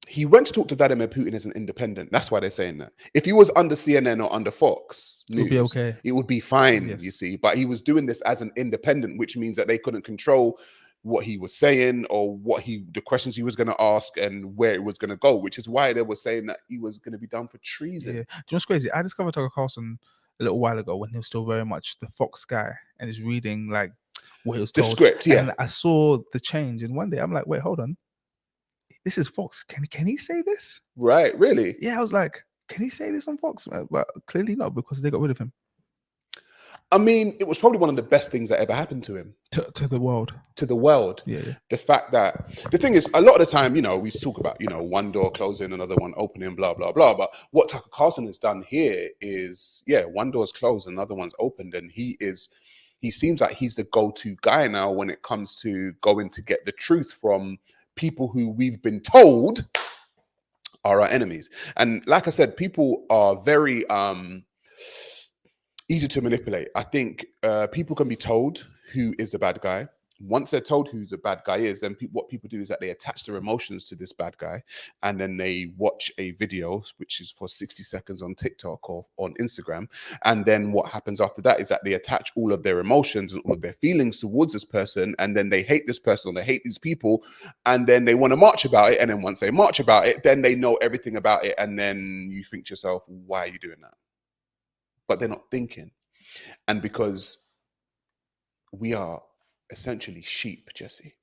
He went to talk to Vladimir Putin as an independent. That's why they're saying that. If he was under CNN or under Fox News, it would be okay. It would be fine, Yes. you see. But he was doing this as an independent, which means that they couldn't control what he was saying or the questions he was going to ask and where it was going to go, which is why they were saying that he was going to be done for treason. Yeah. Do you know what's crazy? I discovered Tucker Carlson a little while ago when he was still very much the Fox guy and he's reading like what he was told. The script, yeah. And I saw the change, and one day I'm like, wait, hold on. This is Fox. Can he say this? Right, really? Yeah, I was like, can he say this on Fox? But clearly not, because they got rid of him. I mean, it was probably one of the best things that ever happened to him. To the world. To the world. Yeah. The fact that, the thing is, a lot of the time, we talk about, one door closing, another one opening, blah, blah, blah. But what Tucker Carlson has done here is, one door's closed, another one's opened. And he seems like he's the go-to guy now when it comes to going to get the truth from people who we've been told are our enemies. And like I said, people are very easy to manipulate. I think people can be told who is the bad guy. Once they're told who the bad guy is, then what people do is that they attach their emotions to this bad guy, and then they watch a video, which is for 60 seconds on TikTok or on Instagram. And then what happens after that is that they attach all of their emotions and all of their feelings towards this person, and then they hate this person, or they hate these people, and then they want to march about it. And then once they march about it, then they know everything about it. And then you think to yourself, why are you doing that? But they're not thinking. And because we are essentially sheep, Jesse.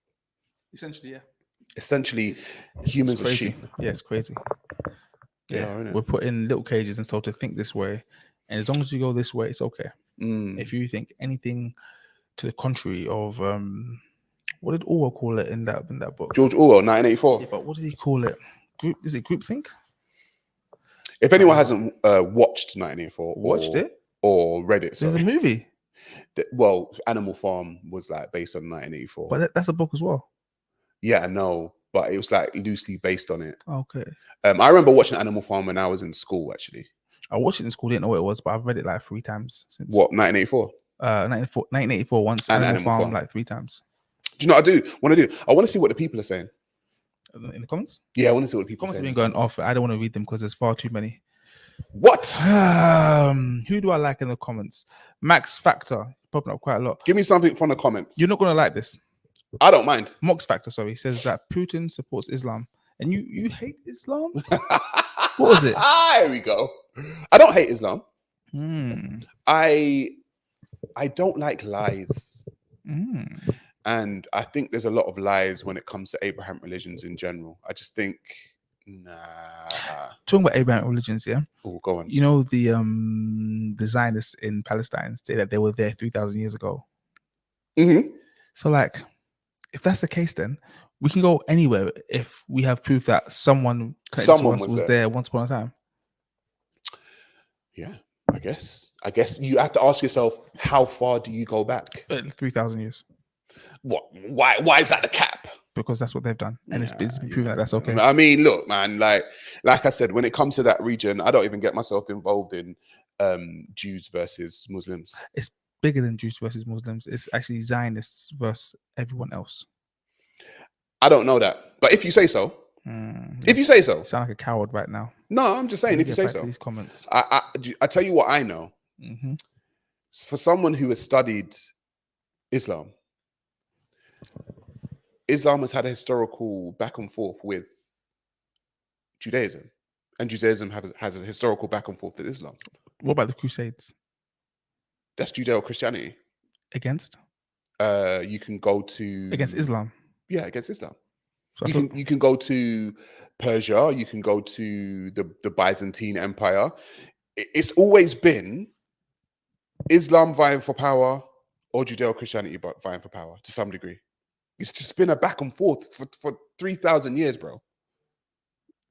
Essentially, yeah. Essentially, humans are crazy. sheep. Yeah, it's crazy. They Yeah, are, innit? we're put in little cages and told to think this way, and as long as you go this way, it's okay. If you think anything to the contrary of what did Orwell call it in that book? George Orwell, 1984. Yeah, but what did he call it? Is it groupthink? If anyone hasn't watched 1984 or read it, There's a movie. Well, Animal Farm was like based on 1984. But that's a book as well. Yeah, I know, but it was like loosely based on it. Okay. I remember watching Animal Farm when I was in school, actually. I watched it in school, didn't know what it was, but I've read it like 3 times since. What, 1984? 1984 once, and Animal Farm like 3 times. Do you know what I want to do? I want to see what the people are saying. In the comments? Yeah, I want to see what the people are comments saying. have been going off. I don't want to read them because there's far too many. What? Who do I like in the comments? Max Factor, popping up quite a lot. Give me something from the comments. You're not going to like this. I don't mind. Mox Factor, sorry, says that Putin supports Islam. And you hate Islam? What was it? Here we go. I don't hate Islam. I don't like lies. And I think there's a lot of lies when it comes to Abraham religions in general. I just think, nah. Talking about Abraham religions, yeah? Oh, go on. You know, the Zionists in Palestine say that they were there 3,000 years ago. So, like, if that's the case, then we can go anywhere if we have proof that someone was there once upon a time. Yeah, I guess you have to ask yourself, how far do you go back? 3,000 years. What? Why is that the cap? Because that's what they've done, and it's been proven that that's okay. I mean, look, man, like I said, when it comes to that region, I don't even get myself involved in Jews versus Muslims. It's bigger than Jews versus Muslims. It's actually Zionists versus everyone else. I don't know that, but if you say so, if you say so, you sound like a coward right now. No, I'm just saying, if you say so. These comments. I tell you what I know. For someone who has studied Islam has had a historical back and forth with Judaism, and Judaism has a historical back and forth with Islam. What about the Crusades? That's Judeo-Christianity. Against? You can go to against Islam. Yeah, against Islam. So you can go to Persia. You can go to the Byzantine Empire. It's always been Islam vying for power or Judeo-Christianity vying for power to some degree. It's just been a back and forth for 3,000 years, bro.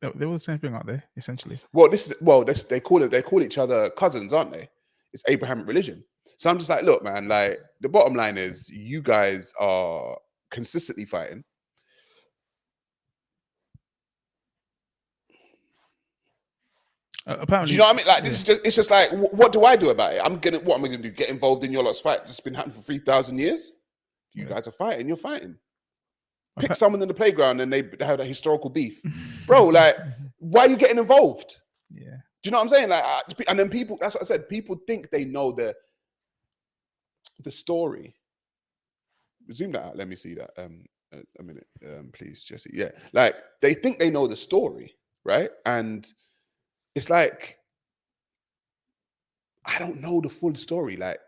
They were the same thing, aren't they? Essentially. Well, they call each other cousins, aren't they? It's Abrahamic religion. So I'm just like, look, man, like the bottom line is you guys are consistently fighting. Apparently, do you know what I mean? Like this is just, it's just like, what do I do about it? What am I gonna do? Get involved in your lot's fight? It's been happening for 3,000 years. You guys are fighting. You're fighting. Pick someone in the playground and they have a historical beef, bro. Like, why are you getting involved? Yeah. Do you know what I'm saying? Like, and then people. That's what I said. People think they know the story. Zoom that out. Let me see that. A minute, please, Jesse. Yeah, like they think they know the story, right? And it's like, I don't know the full story. Like,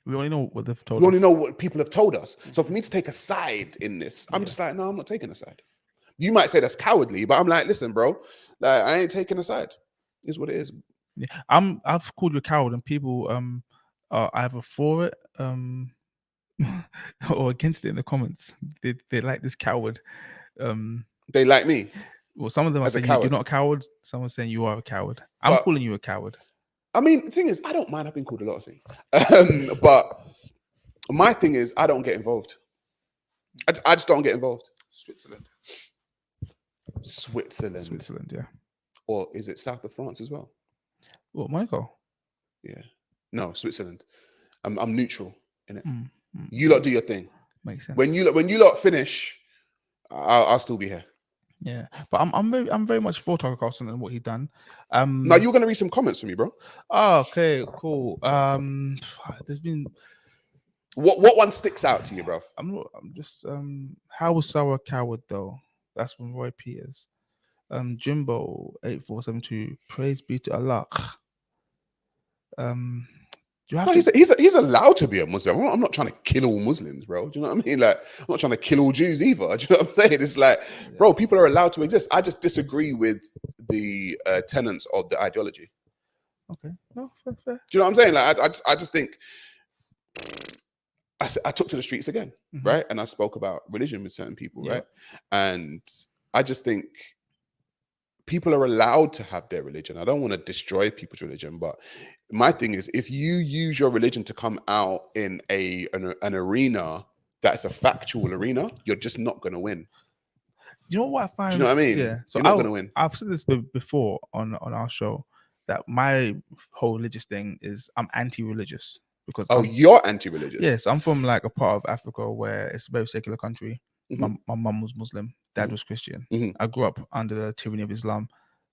we only know what they've told us. We only know what people have told us. So for me to take a side in this, I'm just like, no, I'm not taking a side. You might say that's cowardly, but I'm like, listen, bro, like I ain't taking a side. It's what it is. Yeah. I've called you a coward, and people are either for it or against it in the comments. They like this coward. They like me. Well, some of them are saying you're not a coward. Someone's saying you are a coward. I'm calling you a coward. I mean, the thing is, I don't mind. I've been called a lot of things. But my thing is, I don't get involved. I just don't get involved. Switzerland, yeah. Or is it south of France as well? What, Monaco? Yeah. No, Switzerland. I'm neutral in it. You lot do your thing. Makes sense. When you lot finish, I'll still be here. Yeah, but I'm very much for Tucker Carlson and what he done. Now you're gonna read some comments from me, bro. Oh, okay, cool. There's been what one sticks out to you, bro? I'm just how was Sa Ra a coward though? That's from Roy Peters. Jimbo 8472. Praise be to Allah. No, he's allowed to be a Muslim. I'm not trying to kill all Muslims, bro. Do you know what I mean? Like, I'm not trying to kill all Jews either. Do you know what I'm saying? It's like, bro, people are allowed to exist. I just disagree with the tenets of the ideology. Okay, no, fair. Do you know what I'm saying? Like, I just think I took to the streets again, right? And I spoke about religion with certain people, right? And I just think people are allowed to have their religion. I don't want to destroy people's religion, but my thing is, if you use your religion to come out in an arena that's a factual arena, you're just not going to win. You know what I find? Do you know what I mean? Yeah. So you're not going to win. I've said this before on our show that my whole religious thing is I'm anti-religious because you're anti-religious. Yes, I'm from like a part of Africa where it's a very secular country. My mum was Muslim, dad was Christian. I grew up under the tyranny of Islam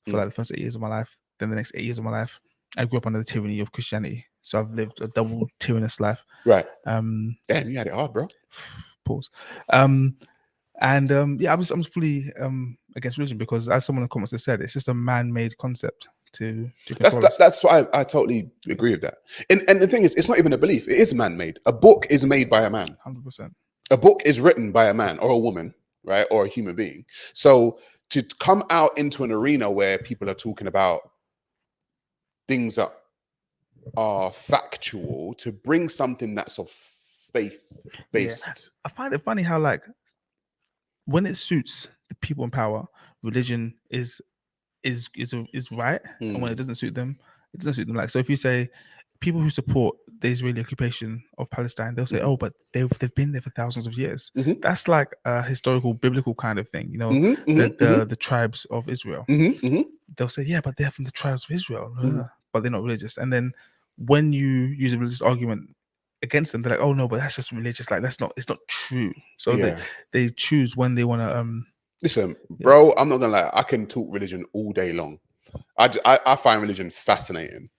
for like the first 8 years of my life. Then the next 8 years of my life, I grew up under the tyranny of Christianity. So I've lived a double tyrannous life. Right. Damn, you had it hard, bro. Pause. I'm fully against religion because, as someone in the comments has said, it's just a man-made concept to that's why I totally agree with that. And the thing is, it's not even a belief; it is man-made. A book is made by a man. 100%. A book is written by a man or a woman, right, or a human being. So to come out into an arena where people are talking about things that are factual, to bring something that's of faith-based. I find it funny how, like, when it suits the people in power, religion is right, and when it doesn't suit them, it doesn't suit them. Like, so if you say people who support the Israeli occupation of Palestine, they'll say, "Oh, but they've been there for thousands of years." That's like a historical, biblical kind of thing, you know, the tribes of Israel. They'll say, "Yeah, but they're from the tribes of Israel," but they're not religious. And then when you use a religious argument against them, they're like, "Oh no, but that's just religious. Like it's not true." So they choose when they want to. Listen, bro, I'm not gonna lie. I can talk religion all day long. I find religion fascinating.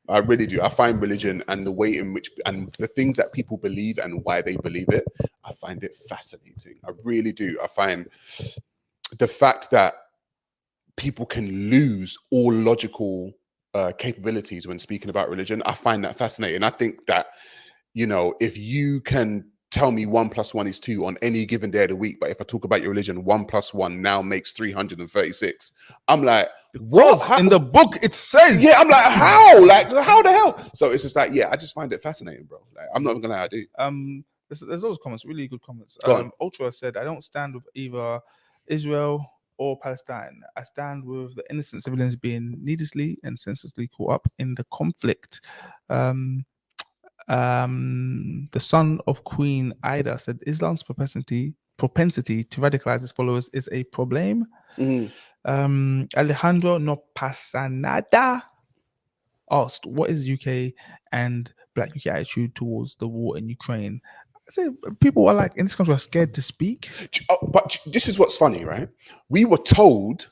I really do. I find religion and the way in which and the things that people believe and why they believe it, I find it fascinating. I really do. I find the fact that people can lose all logical capabilities when speaking about religion, I find that fascinating. I think that, you know, if you can tell me 1 + 1 is 2 on any given day of the week, but if I talk about your religion, 1 + 1 now makes 336. I'm like, what? In the book it says. Yeah, I'm like, how? Like, how the hell? So it's just like, yeah, I just find it fascinating, bro. Like, I'm not even gonna lie, I do. There's those comments, really good comments. Go on. Ultra said, "I don't stand with either Israel or Palestine. I stand with the innocent civilians being needlessly and senselessly caught up in the conflict." The son of Queen Ida said, "Islam's propensity to radicalize its followers is a problem." Alejandro Nopasanada asked, "What is UK and Black UK attitude towards the war in Ukraine?" I say people are like in this country are scared to speak. But this is what's funny, right? We were told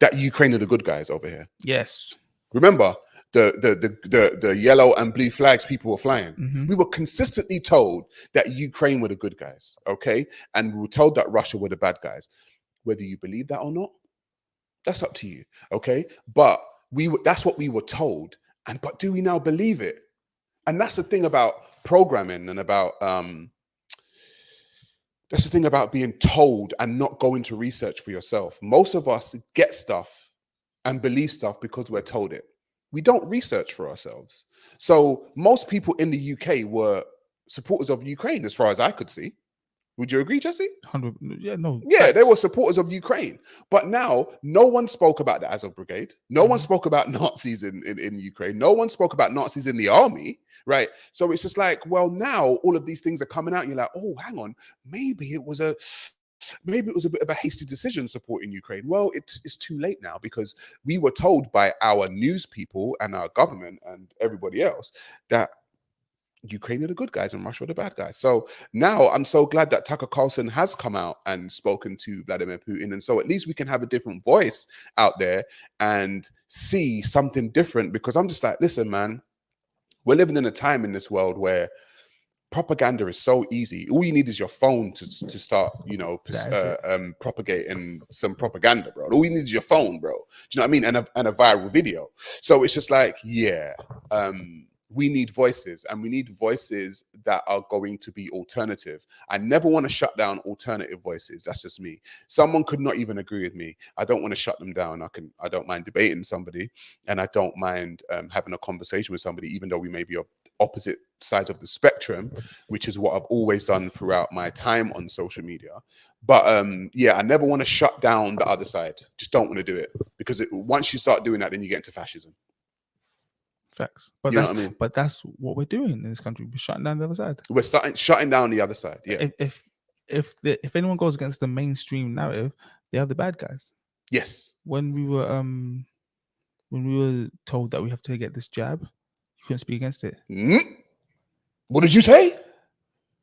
that Ukraine are the good guys over here. Yes. Remember the yellow and blue flags people were flying. We were consistently told that Ukraine were the good guys, okay? And we were told that Russia were the bad guys. Whether you believe that or not, that's up to you, okay? But that's what we were told. But do we now believe it? And that's the thing about programming and about that's the thing about being told and not going to research for yourself. Most of us get stuff and believe stuff because we're told it. We don't research for ourselves. So most people in the UK were supporters of Ukraine, as far as I could see. Would you agree, Jesse? 100. Yeah, no. Yeah, they were supporters of Ukraine. But now, no one spoke about the Azov Brigade. No one spoke about Nazis in Ukraine. No one spoke about Nazis in the army, right? So it's just like, well, now all of these things are coming out. And you're like, oh, hang on. Maybe it was a bit of a hasty decision supporting Ukraine. Well, it's too late now because we were told by our news people and our government and everybody else that Ukraine are the good guys and Russia are the bad guys. So now I'm so glad that Tucker Carlson has come out and spoken to Vladimir Putin. And so at least we can have a different voice out there and see something different, because I'm just like, listen, man, we're living in a time in this world where propaganda is so easy. All you need is your phone to start, you know, propagating some propaganda, bro. All you need is your phone, bro. Do you know what I mean? And a viral video. So it's just like, yeah, we need voices, and we need voices that are going to be alternative. I never want to shut down alternative voices. That's just me. Someone could not even agree with me. I don't want to shut them down. I don't mind debating somebody, and I don't mind having a conversation with somebody, even though we may be on opposite sides of the spectrum, which is what I've always done throughout my time on social media. But yeah, I never want to shut down the other side. Just don't want to do it, because once you start doing that, then you get into fascism. Facts. But You know that's what I mean? But that's what we're doing in this country. We're shutting down the other side. We're shutting down the other side. Yeah. If anyone goes against the mainstream narrative, they are the bad guys. Yes. When we were told that we have to get this jab, you couldn't speak against it. What did you say?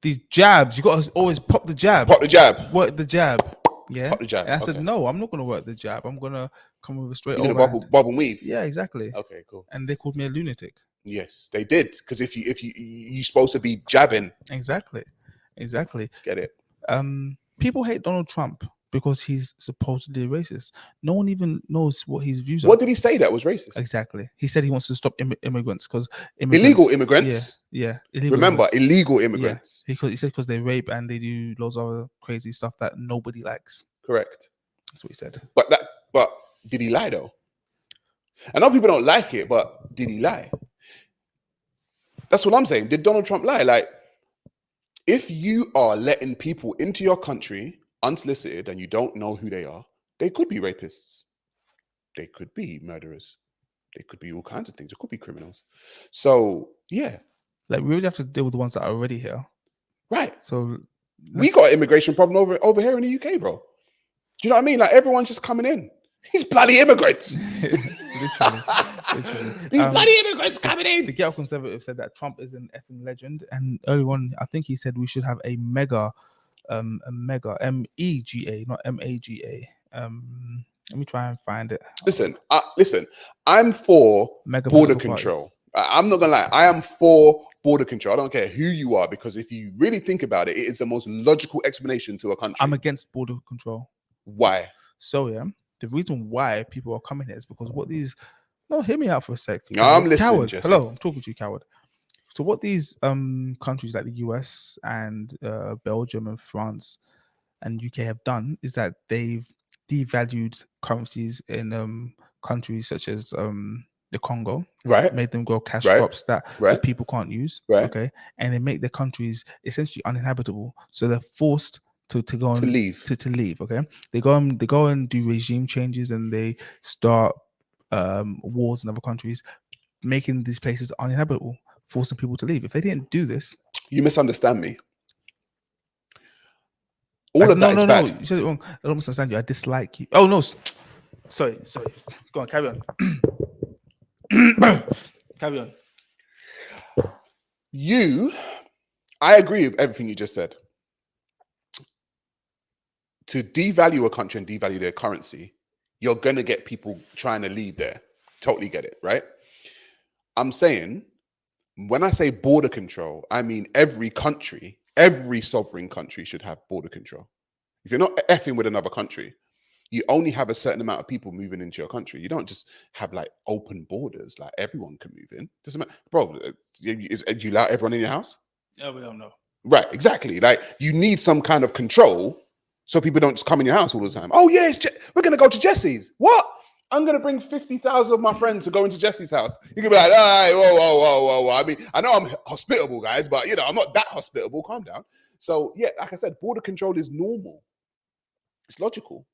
These jabs, you got to always pop the jab. Pop the jab. Work the jab. Yeah. Pop the jab. And I said, no, I'm not going to work the jab. I'm going to come with a straight You're over. gonna bob and weave. Yeah, exactly. Okay, cool. And they called me a lunatic. Yes, they did. Because if you're supposed to be jabbing. Exactly. Get it. People hate Donald Trump because he's supposedly racist. No one even knows what his views are. What did he say that was racist? Exactly. He said he wants to stop immigrants because illegal immigrants. Yeah. Illegal Remember, immigrants. illegal immigrants. Yeah. He said because they rape and they do loads of other crazy stuff that nobody likes. Correct. That's what he said. But did he lie though? I know people don't like it, but did he lie? That's what I'm saying. Did Donald Trump lie? Like, if you are letting people into your country unsolicited and you don't know who they are, they could be rapists. They could be murderers. They could be all kinds of things. It could be criminals. So, yeah. Like, we really have to deal with the ones that are already here. Right. So, we got an immigration problem over here in the UK, bro. Do you know what I mean? Like, everyone's just coming in. These bloody immigrants. Literally. These bloody immigrants coming in. The Get Up Conservative said that Trump is an effing legend. And early on, I think he said we should have a mega MEGA, not MAGA. Let me try and find it. Listen, I'm for border control. I'm not gonna lie, I am for border control. I don't care who you are, because if you really think about it, it is the most logical explanation to a country. I'm against border control. Why? So yeah, the reason why people are coming here is because what these hear me out for a sec. I'm listening, coward. Jesse. Hello, I'm talking to you, coward. So what these countries like the US and Belgium and France and UK have done is that they've devalued currencies in countries such as the Congo, right? Made them grow cash crops that people can't use, right? Okay, and they make their countries essentially uninhabitable, so they're forced to go and leave. To leave. Okay, they go and do regime changes, and they start wars in other countries, making these places uninhabitable, forcing people to leave. If they didn't do this, you misunderstand me. All of that is bad. No, you said it wrong. I don't misunderstand you. I dislike you. Oh no, sorry. Go on, carry on. Carry on. I agree with everything you just said. To devalue a country and devalue their currency, you're going to get people trying to leave there. Totally get it, right? I'm saying, when I say border control, I mean every country, every sovereign country should have border control. If you're not effing with another country, you only have a certain amount of people moving into your country. You don't just have like open borders, like everyone can move in. Doesn't matter. Bro, do you allow everyone in your house? No, we don't know. Right, exactly. Like, you need some kind of control so people don't just come in your house all the time. Oh yeah, we're going to go to Jesse's. What? I'm going to bring 50,000 of my friends to go into Jesse's house. You can be like, all right, whoa. I mean, I know I'm hospitable, guys, but I'm not that hospitable. Calm down. So yeah, like I said, border control is normal. It's logical.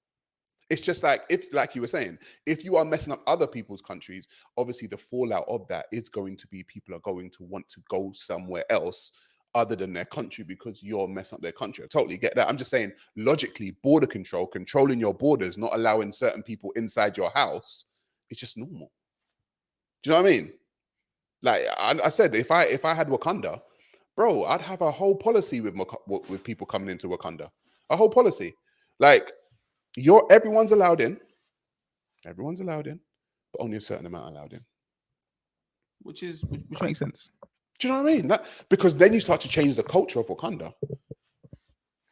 It's just like, like you were saying, if you are messing up other people's countries, obviously the fallout of that is going to be people are going to want to go somewhere else other than their country because you're messing up their country. I totally get that. I'm just saying, logically, border control, controlling your borders, not allowing certain people inside your house, it's just normal. Do you know what I mean? Like I said, if I had Wakanda, bro, I'd have a whole policy with people coming into Wakanda. A whole policy. Like, everyone's allowed in, but only a certain amount allowed in. Which makes sense. Do you know what I mean? Because then you start to change the culture of Wakanda. Do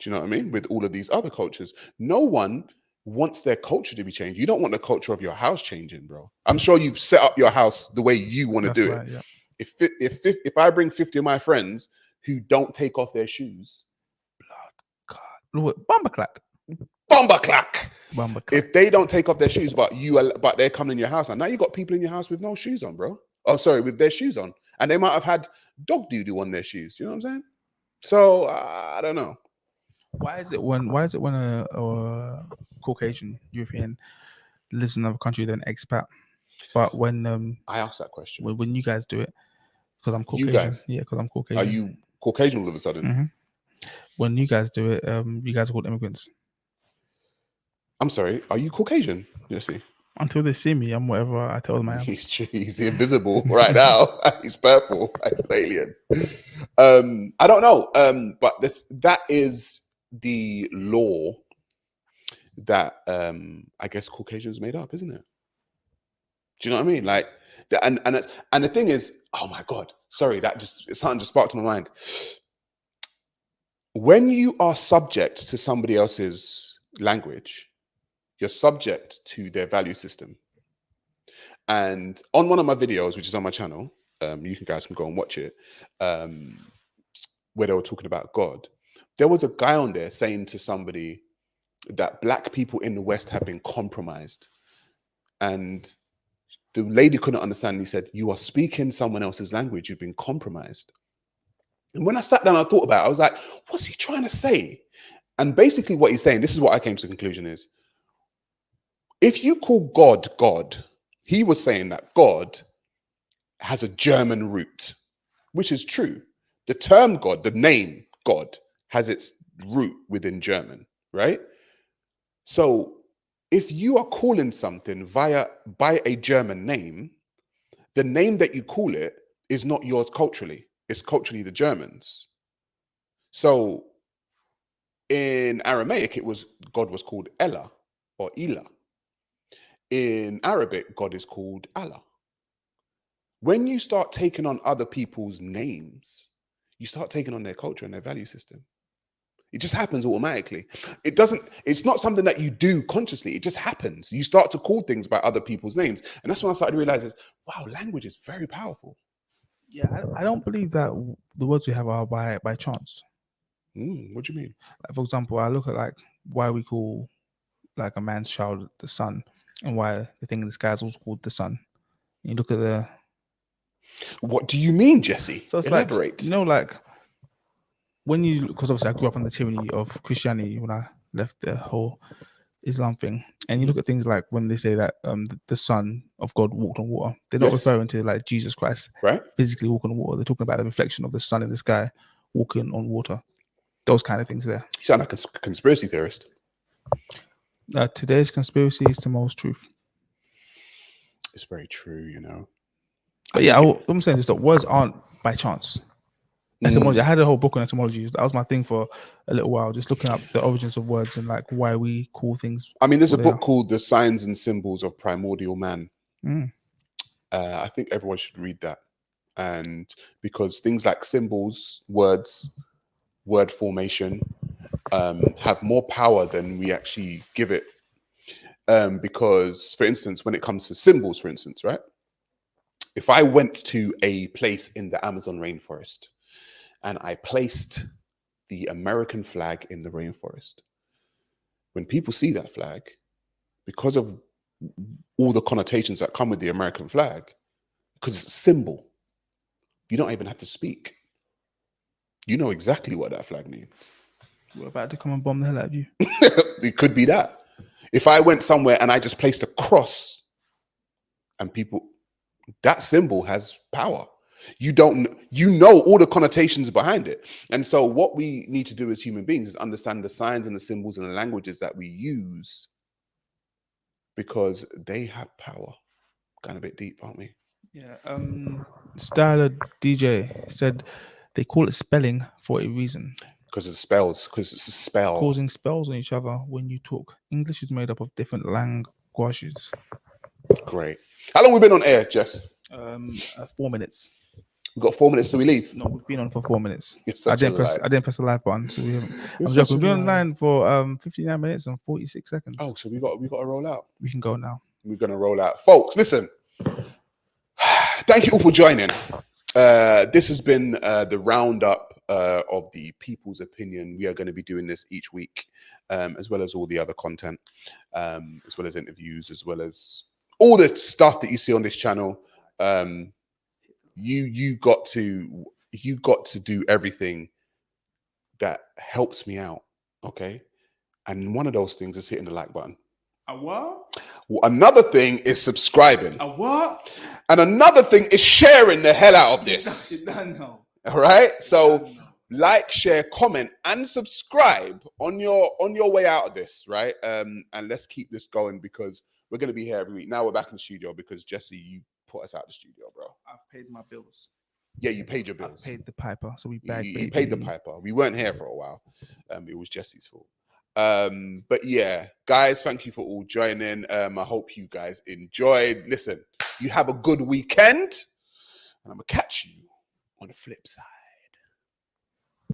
you know what I mean? With all of these other cultures, no one wants their culture to be changed. You don't want the culture of your house changing, bro. I'm sure you've set up your house the way you want to do it. Yeah. If I bring 50 of my friends who don't take off their shoes, Bomber clack. If they don't take off their shoes, but they're coming in your house, and now you got people in your house with no shoes on, bro. Oh, sorry, with their shoes on, and they might have had dog doo-doo on their shoes. You know what I'm saying? So I don't know. Why is it when a Caucasian European lives in another country than expat, but when I asked that question when you guys do it, because I'm Caucasian, you guys, yeah, because I'm Caucasian. Are you Caucasian all of a sudden? Mm-hmm. When you guys do it, you guys are called immigrants. I'm sorry, are you Caucasian, Jesse? Until they see me, I'm whatever I tell them I am. He's invisible right now. He's purple. He's an alien. I don't know. But that is the law that I guess Caucasians made up, isn't it? Do you know what I mean? Like, and the thing is, oh my God, sorry, something just sparked in my mind. When you are subject to somebody else's language, you're subject to their value system. And on one of my videos, which is on my channel, you guys can go and watch it, where they were talking about God. There was a guy on there saying to somebody that black people in the West have been compromised. And the lady couldn't understand. He said, you are speaking someone else's language. You've been compromised. And when I sat down, I thought about it. I was like, what's he trying to say? And basically what he's saying, this is what I came to the conclusion is, if you call God, God, he was saying that God has a German root, which is true. The term God, the name God, has its root within German, right? So if you are calling something by a German name, the name that you call it is not yours culturally. It's culturally the Germans. So in Aramaic, God was called Ella or Ila. In Arabic, God is called Allah. When you start taking on other people's names, you start taking on their culture and their value system. It just happens automatically. It's not something that you do consciously. It just happens. You start to call things by other people's names. And that's when I started to realize, wow, language is very powerful. Yeah, I don't believe that the words we have are by chance. What do you mean? Like, for example, I look at like why we call like a man's child the son, and why the thing in the sky is also called the sun. You look at the. What do you mean, Jesse? So it's Elaborate. Like, like when you, because obviously I grew up on the tyranny of Christianity when I left the whole Islam thing, and you look at things like when they say that the Son of God walked on water, they're not referring to like Jesus Christ physically walking on water. They're talking about the reflection of the sun in the sky walking on water. Those kind of things there. You sound like a conspiracy theorist. Today's conspiracy is tomorrow's truth. It's very true, you know. But yeah, I'm saying is that words aren't by chance. Etymology. I had a whole book on etymology. That was my thing for a little while, just looking up the origins of words and like why we call things. I mean, there's a book called The Signs and Symbols of Primordial Man. I think everyone should read that. And because things like symbols, words, word formation have more power than we actually give it. Because, for instance, when it comes to symbols, for instance, right? If I went to a place in the Amazon rainforest and I placed the American flag in the rainforest, when people see that flag, because of all the connotations that come with the American flag, because it's a symbol, you don't even have to speak. You know exactly what that flag means. We're about to come and bomb the hell out of you. It could be that. If I went somewhere and I just placed a cross and people, that symbol has power. You know all the connotations behind it. And so what we need to do as human beings is understand the signs and the symbols and the languages that we use, because they have power. Kind of a bit deep, aren't we? Yeah. Styler DJ said they call it spelling for a reason. Because it's spells, because it's a spell. Causing spells on each other when you talk. English is made up of different languages. Great. How long have we been on air, Jess? 4 minutes. We've got 4 minutes till we leave. No, we've been on for 4 minutes. I didn't press the live button, so we haven't. I'm joking. We've been online for 59 minutes and 46 seconds. Oh, so we got to roll out. We can go now. We're gonna roll out, folks. Listen, thank you all for joining. This has been the roundup of the people's opinion. We are going to be doing this each week, as well as all the other content, as well as interviews, as well as all the stuff that you see on this channel. You got to do everything that helps me out, okay? And one of those things is hitting the like button. A what? Well, another thing is subscribing. A what? And another thing is sharing the hell out of this. No. All right. So like, share, comment, and subscribe on your way out of this, right? And let's keep this going because we're gonna be here every week. Now we're back in the studio because Jesse, you put us out the studio, bro. I've paid my bills. Yeah, you paid your bills. I paid the piper, so we back. You paid the piper. We weren't here for a while. It was Jesse's fault. But yeah, guys, thank you for all joining. I hope you guys enjoyed. Listen, you have a good weekend, and I'm gonna catch you on the flip side.